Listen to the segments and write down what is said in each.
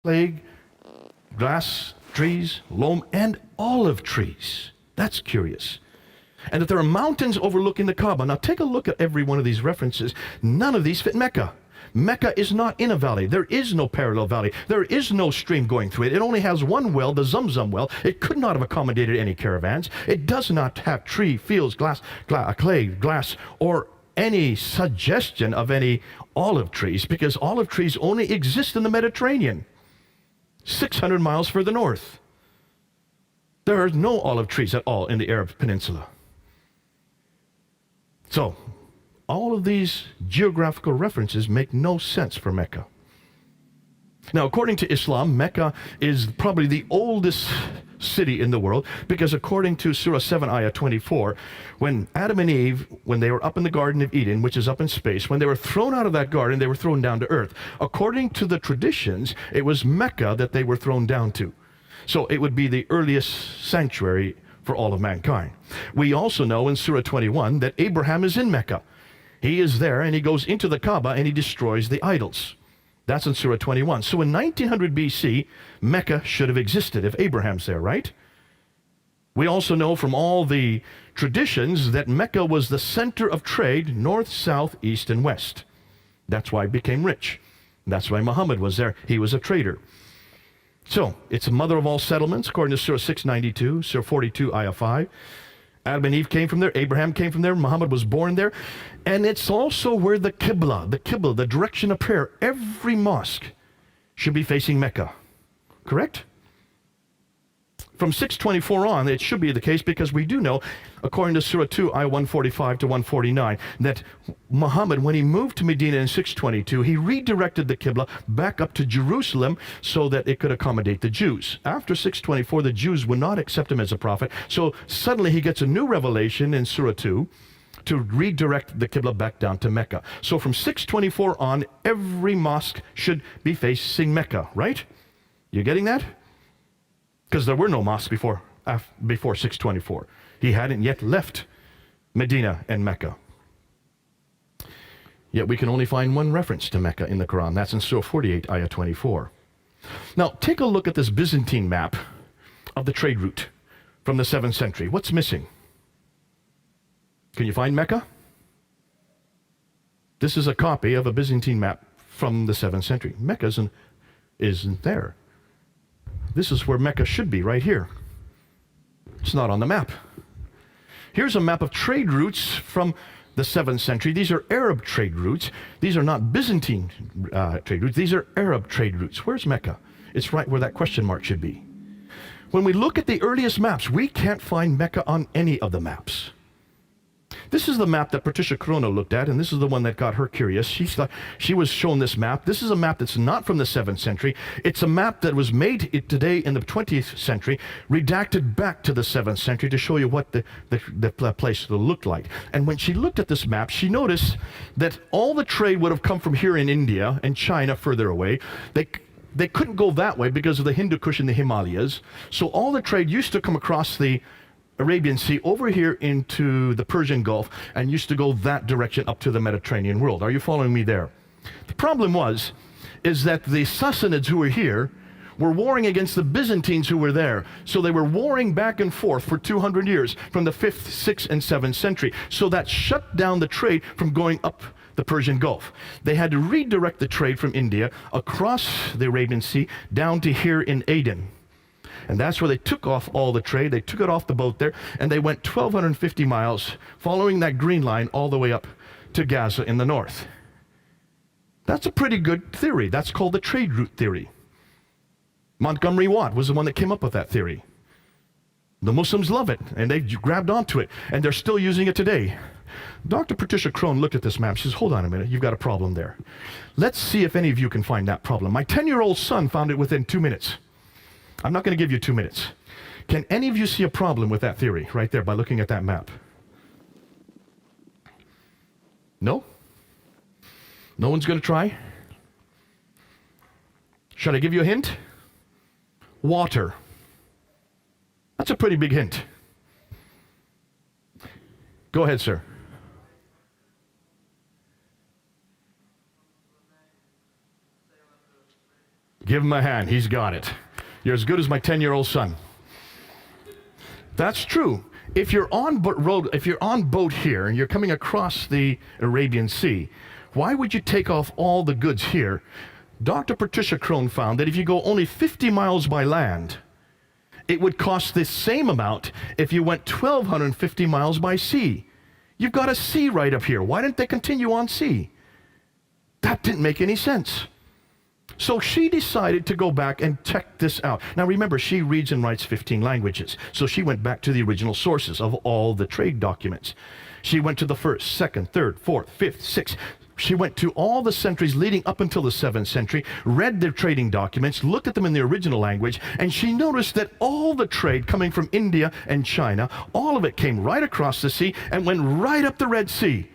plague, glass trees, loam, and olive trees. That's curious. And that there are mountains overlooking the Kaaba. Now take a look at every one of these references. None of these fit Mecca. Mecca is not in a valley. There is no parallel valley. There is no stream going through it. It only has one well, the Zamzam well. It could not have accommodated any caravans. It does not have tree, fields, clay, glass, or any suggestion of any olive trees, because olive trees only exist in the Mediterranean, 600 miles further north. There are no olive trees at all in the Arab Peninsula. So, all of these geographical references make no sense for Mecca. Now, according to Islam, Mecca is probably the oldest city in the world, because according to Surah 7, Ayah 24, when Adam and Eve, when they were up in the Garden of Eden, which is up in space, when they were thrown out of that garden, they were thrown down to earth. According to the traditions, it was Mecca that they were thrown down to. So it would be the earliest sanctuary for all of mankind. We also know in Surah 21 that Abraham is in Mecca. He is there, and he goes into the Kaaba and he destroys the idols. That's in Surah 21. So in 1900 BC, Mecca should have existed if Abraham's there, right? We also know from all the traditions that Mecca was the center of trade, north, south, east, and west. That's why it became rich. That's why Muhammad was there. He was a trader. So, it's the mother of all settlements, according to Surah 692, Surah 42, Ayah 5. Adam and Eve came from there, Abraham came from there, Muhammad was born there. And it's also where the Qibla, the direction of prayer, every mosque should be facing Mecca. Correct? From 624 on, it should be the case, because we do know, according to Surah 2, Ayah 145 to 149, that Muhammad, when he moved to Medina in 622, he redirected the Qibla back up to Jerusalem so that it could accommodate the Jews. After 624, the Jews would not accept him as a prophet, so suddenly he gets a new revelation in Surah 2 to redirect the Qibla back down to Mecca. So from 624 on, every mosque should be facing Mecca, right? You getting that? Because there were no mosques before 624. He hadn't yet left Medina and Mecca. Yet we can only find one reference to Mecca in the Quran. That's in Surah 48, Ayah 24. Now, take a look at this Byzantine map of the trade route from the 7th century. What's missing? Can you find Mecca? This is a copy of a Byzantine map from the 7th century. Mecca isn't there. This is where Mecca should be, right here. It's not on the map. Here's a map of trade routes from the 7th century. These are Arab trade routes. These are not Byzantine trade routes. These are Arab trade routes. Where's Mecca? It's right where that question mark should be. When we look at the earliest maps, we can't find Mecca on any of the maps. This is the map that Patricia Corona looked at, and this is the one that got her curious. She was shown this map. This is a map that's not from the 7th century. It's a map that was made today in the 20th century, redacted back to the 7th century to show you what the place looked like. And when she looked at this map, she noticed that all the trade would have come from here in India and China further away. They couldn't go that way because of the Hindu Kush and the Himalayas. So all the trade used to come across the Arabian Sea over here into the Persian Gulf and used to go that direction up to the Mediterranean world. Are you following me there? The problem is that the Sassanids who were here were warring against the Byzantines who were there. So they were warring back and forth for 200 years from the 5th, 6th, and 7th century. So that shut down the trade from going up the Persian Gulf. They had to redirect the trade from India across the Arabian Sea down to here in Aden. And that's where they took off all the trade. They took it off the boat there, and they went 1,250 miles, following that green line all the way up to Gaza in the north. That's a pretty good theory. That's called the trade route theory. Montgomery Watt was the one that came up with that theory. The Muslims love it, and they grabbed onto it, and they're still using it today. Dr. Patricia Crone looked at this map. She says, hold on a minute, you've got a problem there. Let's see if any of you can find that problem. My 10-year-old son found it within 2 minutes. I'm not going to give you 2 minutes. Can any of you see a problem with that theory right there by looking at that map? No? No one's going to try? Should I give you a hint? Water. That's a pretty big hint. Go ahead, sir. Give him a hand. He's got it. You're as good as my 10-year-old son. That's true. If you're on boat here and you're coming across the Arabian Sea, why would you take off all the goods here? Dr. Patricia Crone found that if you go only 50 miles by land, it would cost the same amount if you went 1,250 miles by sea. You've got a sea right up here. Why didn't they continue on sea? That didn't make any sense. So she decided to go back and check this out. Now remember, she reads and writes 15 languages. So she went back to the original sources of all the trade documents. She went to the 1st, 2nd, 3rd, 4th, 5th, 6th. She went to all the centuries leading up until the 7th century, read their trading documents, looked at them in the original language, and she noticed that all the trade coming from India and China, all of it came right across the sea and went right up the Red Sea.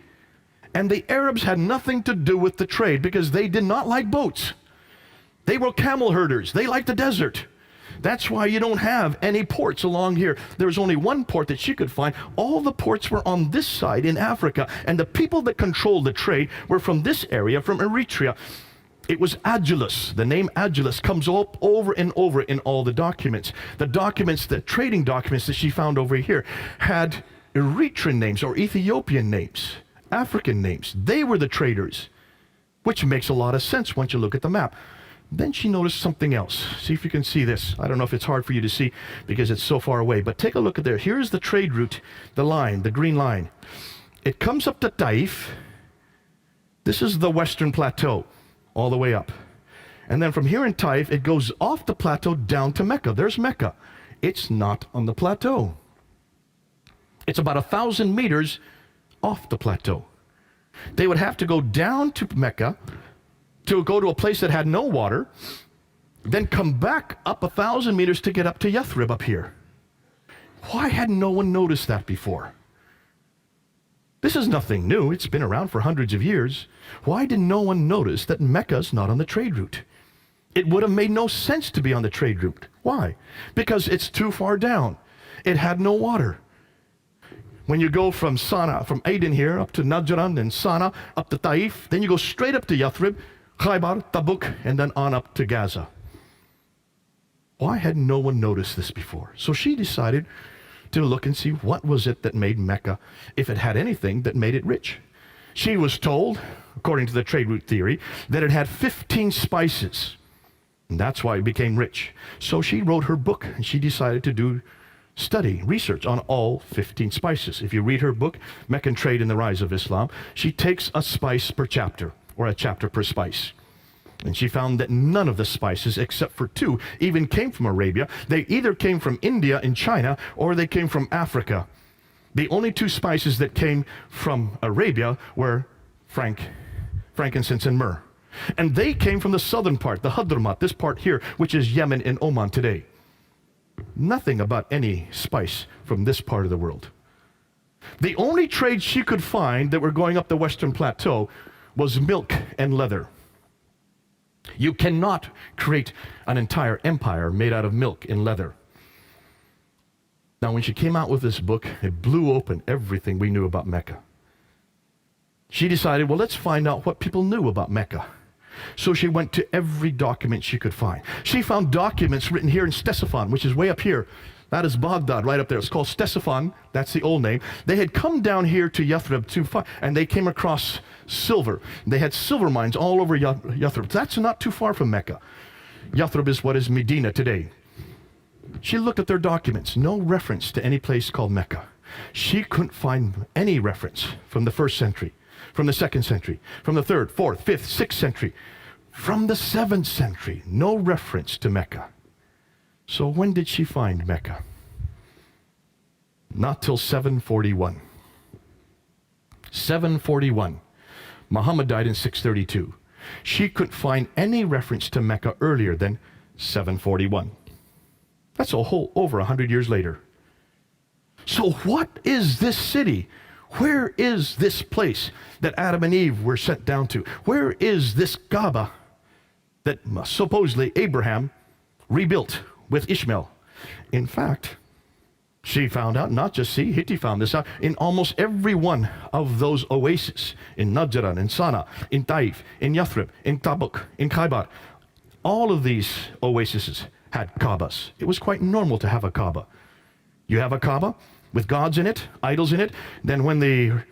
And the Arabs had nothing to do with the trade because they did not like boats. They were camel herders. They liked the desert. That's why you don't have any ports along here. There was only one port that she could find. All the ports were on this side in Africa, and the people that controlled the trade were from this area, from Eritrea. It was Agilus. The name Agilus comes up over and over in all the documents. The documents, the trading documents that she found over here had Eritrean names or Ethiopian names, African names. They were the traders, which makes a lot of sense once you look at the map. Then she noticed something else. See if you can see this. I don't know if it's hard for you to see because it's so far away, but take a look at there. Here's the trade route, the line, the green line. It comes up to Taif. This is the Western Plateau, all the way up. And then from here in Taif, it goes off the plateau down to Mecca. There's Mecca. It's not on the plateau. It's about 1,000 meters off the plateau. They would have to go down to Mecca to go to a place that had no water, then come back up 1,000 meters to get up to Yathrib up here. Why had no one noticed that before? This is nothing new. It's been around for hundreds of years. Why did no one notice that Mecca's not on the trade route? It would have made no sense to be on the trade route. Why? Because it's too far down. It had no water. When you go from Sana'a, from Aden here, up to Najran and Sana'a, up to Taif, then you go straight up to Yathrib, Khaybar, Tabuk, and then on up to Gaza. Why had no one noticed this before? So she decided to look and see what was it that made Mecca, if it had anything that made it rich. She was told, according to the trade route theory, that it had 15 spices. And that's why it became rich. So she wrote her book, and she decided to do study, research on all 15 spices. If you read her book, Meccan Trade and the Rise of Islam, she takes a spice per chapter, or a chapter per spice. And she found that none of the spices, except for 2, even came from Arabia. They either came from India and China, or they came from Africa. The only 2 spices that came from Arabia were frankincense and myrrh. And they came from the southern part, the Hadramat, this part here, which is Yemen and Oman today. Nothing about any spice from this part of the world. The only trades she could find that were going up the Western Plateau was milk and leather. You cannot create an entire empire made out of milk and leather. Now, when she came out with this book, it blew open everything we knew about Mecca. She decided, well, let's find out what people knew about Mecca. So she went to every document she could find. She found documents written here in Ctesiphon, which is way up here. That is Baghdad, right up there. It's called Ctesiphon. That's the old name. They had come down here to Yathrib to find, and they came across silver. They had silver mines all over Yathrib. That's not too far from Mecca. Yathrib is what is Medina today. She looked at their documents. No reference to any place called Mecca. She couldn't find any reference from the 1st century, from the 2nd century, from the 3rd, 4th, 5th, 6th century, from the 7th century. No reference to Mecca. So when did she find Mecca? Not till 741. 741. Muhammad died in 632. She couldn't find any reference to Mecca earlier than 741. That's a whole over 100 years later. So what is this city? Where is this place that Adam and Eve were sent down to? Where is this Kaaba that supposedly Abraham rebuilt with Ishmael? In fact, she found out, not just she, Hitti found this out, in almost every one of those oases, in Najran, in Sana'a, in Taif, in Yathrib, in Tabuk, in Khaybar, All of these oases had Kaabas. It was quite normal to have a Kaaba. You have a Kaaba with gods in it, idols in it. Then when the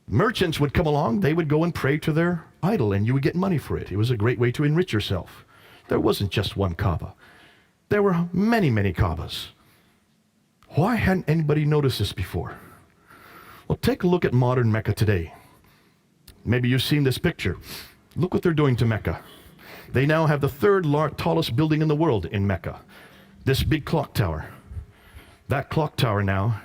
merchants would come along, they would go and pray to their idol, and you would get money for it. It was a great way to enrich yourself. There wasn't just one Kaaba. There were many, many Kaabas. Why hadn't anybody noticed this before? Well, take a look at modern Mecca today. Maybe you've seen this picture. Look what they're doing to Mecca. They now have the third tallest building in the world in Mecca. This big clock tower. That clock tower now,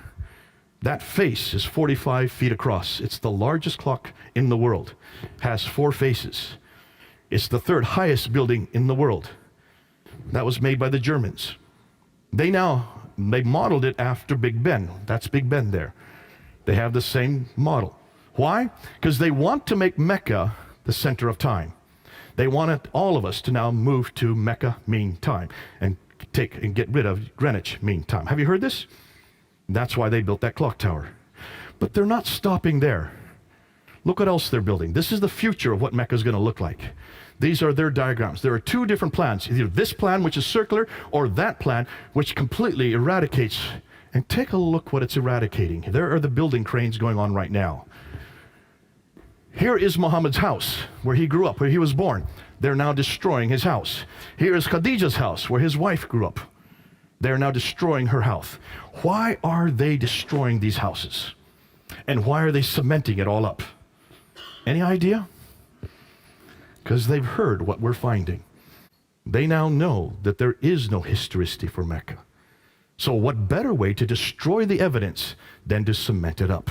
that face is 45 feet across. It's the largest clock in the world. Has 4 faces. It's the third highest building in the world. That was made by the Germans. They modeled it after Big Ben. That's Big Ben there. They have the same model. Why? Because they want to make Mecca the center of time. They wanted all of us to now move to Mecca mean time and get rid of Greenwich mean time. Have you heard this? That's why they built that clock tower. But they're not stopping there. Look what else they're building. This is the future of what Mecca is going to look like. These are their diagrams. There are 2 different plans, either this plan, which is circular, or that plan, which completely eradicates. And take a look what it's eradicating. There are the building cranes going on right now. Here is Muhammad's house, where he grew up, where he was born. They're now destroying his house. Here is Khadija's house, where his wife grew up. They're now destroying her house. Why are they destroying these houses? And why are they cementing it all up? Any idea? Because they've heard what we're finding. They now know that there is no historicity for Mecca. So what better way to destroy the evidence than to cement it up?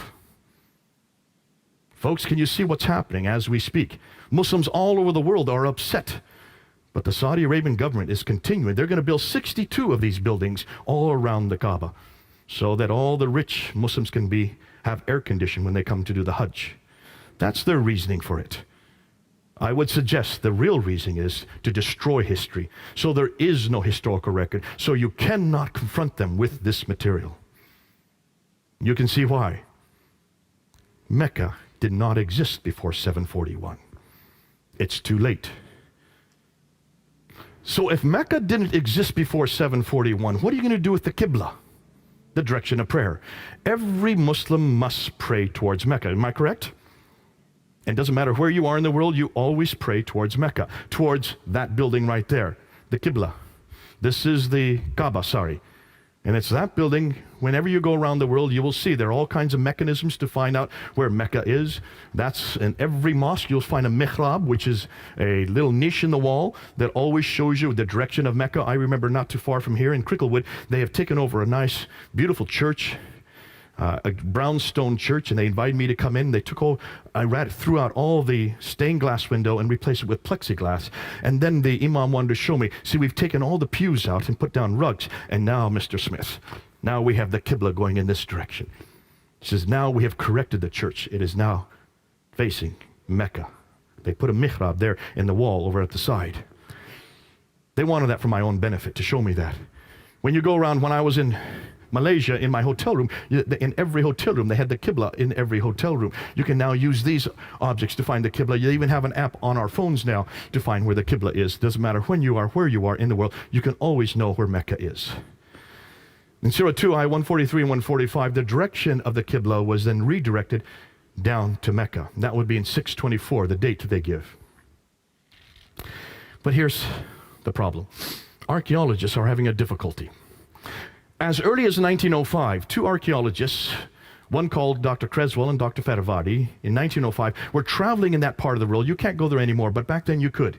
Folks, can you see what's happening as we speak? Muslims all over the world are upset. But the Saudi Arabian government is continuing. They're going to build 62 of these buildings all around the Kaaba so that all the rich Muslims can have air conditioning when they come to do the Hajj. That's their reasoning for it. I would suggest the real reason is to destroy history. So there is no historical record. So you cannot confront them with this material. You can see why. Mecca did not exist before 741. It's too late. So if Mecca didn't exist before 741, what are you going to do with the Qibla, the direction of prayer? Every Muslim must pray towards Mecca. Am I correct? And it doesn't matter where you are in the world, you always pray towards Mecca, towards that building right there, the Qibla. This is the Kaaba, sorry. And it's that building. Whenever you go around the world, you will see there are all kinds of mechanisms to find out where Mecca is. That's in every mosque. You'll find a mihrab, which is a little niche in the wall that always shows you the direction of Mecca. I remember not too far from here in Cricklewood, they have taken over a nice, beautiful church, a brownstone church, and they invited me to come in. They threw out all the stained glass window and replaced it with plexiglass. And then the imam wanted to show me, see, we've taken all the pews out and put down rugs. And now, Mr. Smith, now we have the Qibla going in this direction. He says, now we have corrected the church. It is now facing Mecca. They put a mihrab there in the wall over at the side. They wanted that for my own benefit, to show me that. When you go around, when I was in Malaysia, in my hotel room, in every hotel room, they had the Qibla in every hotel room. You can now use these objects to find the Qibla. You even have an app on our phones now to find where the Qibla is. Doesn't matter when you are, where you are in the world, you can always know where Mecca is. In Surah 2, Ayah 143 and 145, the direction of the Qibla was then redirected down to Mecca. That would be in 624, the date they give. But here's the problem. Archaeologists are having a difficulty. As early as 1905, 2 archaeologists, one called Dr. Creswell and Dr. Fedavadi, in 1905, were traveling in that part of the world. You can't go there anymore, but back then you could.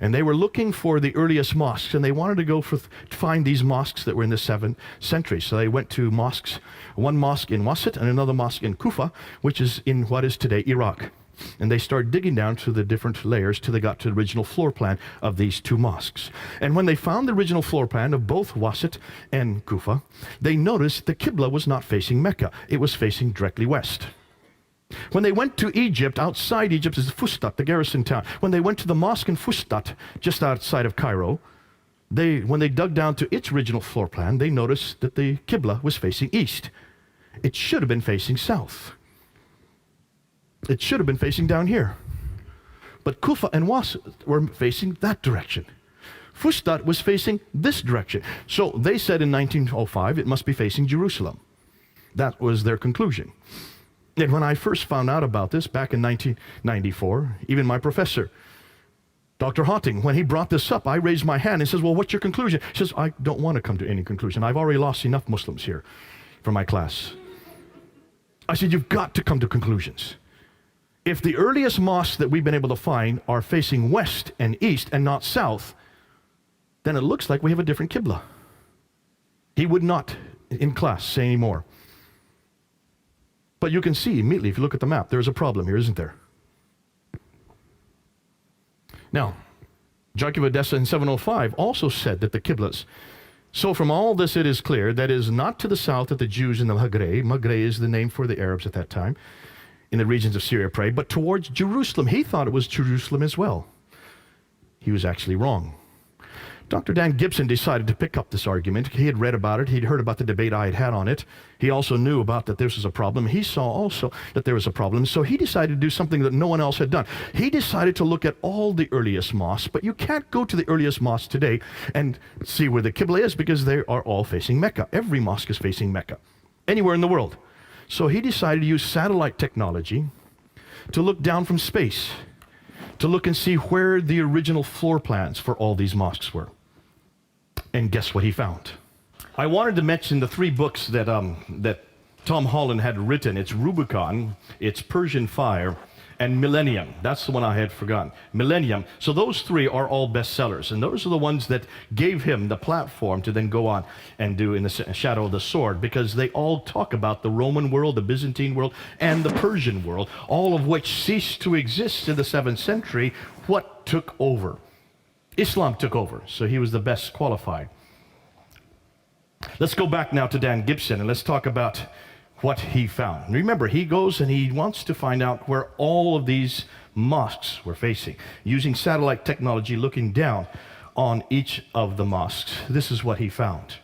And they were looking for the earliest mosques, and they wanted to go to find these mosques that were in the 7th century. So they went to mosques, one mosque in Wasit and another mosque in Kufa, which is in what is today Iraq. And they started digging down to the different layers till they got to the original floor plan of these 2 mosques. And when they found the original floor plan of both Wasit and Kufa, they noticed the Qibla was not facing Mecca. It was facing directly west. When they went to Egypt, outside Egypt is Fustat, the garrison town. When they went to the mosque in Fustat, just outside of Cairo, when they dug down to its original floor plan, they noticed that the Qibla was facing east. It should have been facing south. It should have been facing down here. But Kufa and Wasit were facing that direction. Fustat was facing this direction. So they said in 1905 it must be facing Jerusalem. That was their conclusion. And when I first found out about this back in 1994, even my professor, Dr. Hotting, when he brought this up, I raised my hand and says, well, what's your conclusion? He says, I don't want to come to any conclusion. I've already lost enough Muslims here for my class. I said, you've got to come to conclusions. If the earliest mosques that we've been able to find are facing west and east and not south, then it looks like we have a different Qibla. He would not, in class, say any more. But you can see immediately, if you look at the map, there's a problem here, isn't there? Now, Jarkey of Odessa in 705 also said that the Qiblas. So from all this it is clear that it is not to the south that the Jews in the Maghreb, Maghreb is the name for the Arabs at that time, in the regions of Syria prayed, but towards Jerusalem. He thought it was Jerusalem as well. He was actually wrong. Dr. Dan Gibson decided to pick up this argument. He had read about it. He'd heard about the debate I had had on it. He also knew about that this was a problem. He saw also that there was a problem. So he decided to do something that no one else had done. He decided to look at all the earliest mosques, but you can't go to the earliest mosques today and see where the Qibla is because they are all facing Mecca. Every mosque is facing Mecca, anywhere in the world. So he decided to use satellite technology to look down from space, to look and see where the original floor plans for all these mosques were. And guess what he found? I wanted to mention the 3 books that Tom Holland had written. It's Rubicon, it's Persian Fire, and Millennium. That's the one I had forgotten. Millennium. So those 3 are all bestsellers, and those are the ones that gave him the platform to then go on and do In the Shadow of the Sword, because they all talk about the Roman world, the Byzantine world, and the Persian world, all of which ceased to exist in the 7th century. What took over? Islam took over, so he was the best qualified. Let's go back now to Dan Gibson, and let's talk about what he found. Remember, he goes and he wants to find out where all of these mosques were facing, using satellite technology, looking down on each of the mosques. This is what he found.